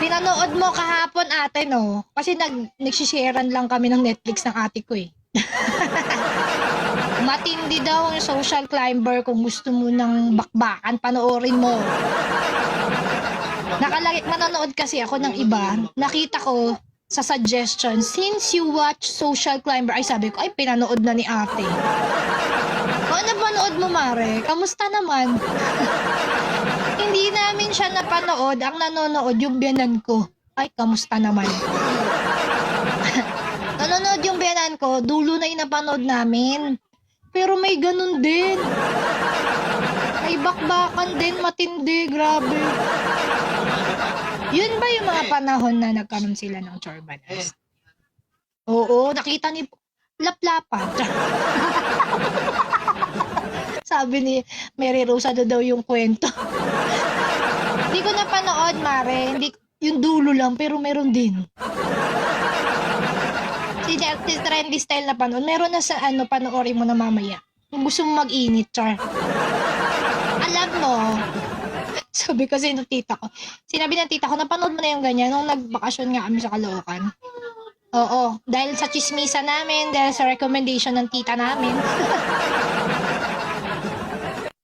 Pinanood mo kahapon ate, no? Kasi nagsisharean lang kami ng Netflix ng ate ko eh. Matindi daw ang social climber. Kung gusto mo ng bakbakan, panoorin mo. Manonood kasi ako ng iba. Nakita ko sa suggestion, since you watch social climber, ay sabi ko, ay pinanood na ni ate. Kung ano panood mo, Mare? Kamusta naman? Hindi namin siya napanood. Ang nanonood yung biyanan ko. Ay, kamusta naman? Nanonood yung biyanan ko, dulo na yung napanood namin. Pero may ganun din. May bakbakan din, matindi, grabe. Yun ba yung mga panahon na nagkaroon sila ng Chorbanas? Oo, nakita ni Laplapan. Sabi ni Mary Rosa daw yung kwento. Hindi ko napanood, Mare. Hindi, yung dulo lang, pero meron din. Si Trendy Style na panood. Meron na sa panoorin mo na mamaya. Kung gusto mong mag-init, char. Alam mo, sabi kasi ng tita ko, sinabi ng tita ko, napanood mo na yung ganyan nung nagbakasyon nga kami sa Caloocan. Oo, dahil sa chismisa namin, dahil sa recommendation ng tita namin.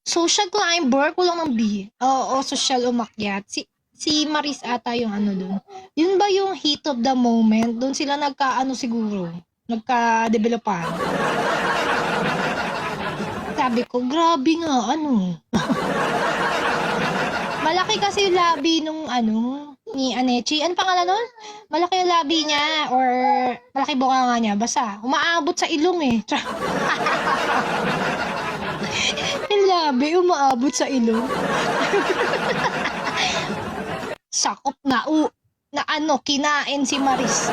Social climber, kulang ng B. Oo, social umakyat. Si Maris ata yung dun. Yun ba yung heat of the moment? Doon sila siguro. Nagka-developan. Sabi ko, grabe nga, Malaki kasi yung labi nung ni Anechi. Ano pangalan nun? Malaki yung labi niya or malaki bunganga niya. Basta, umaabot sa ilong eh. Yung labi, umaabot sa ilong. Sakop na kinain si Maris.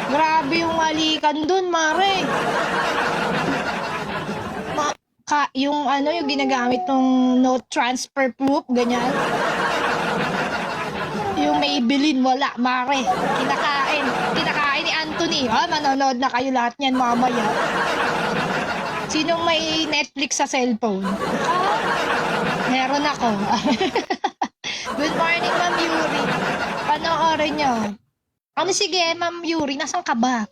Grabe yung halikan dun, Mare. Yung ginagamit ng no transfer proof, ganyan. Yung Maybelline, wala, Mare. Kinakain ni Anthony. Manonood na kayo lahat niyan mamaya. Sinong may Netflix sa cellphone? Meron ako. Good morning, Ma'am Yuri. Panoorin nyo. Sige, Ma'am Yuri, nasan ka ba?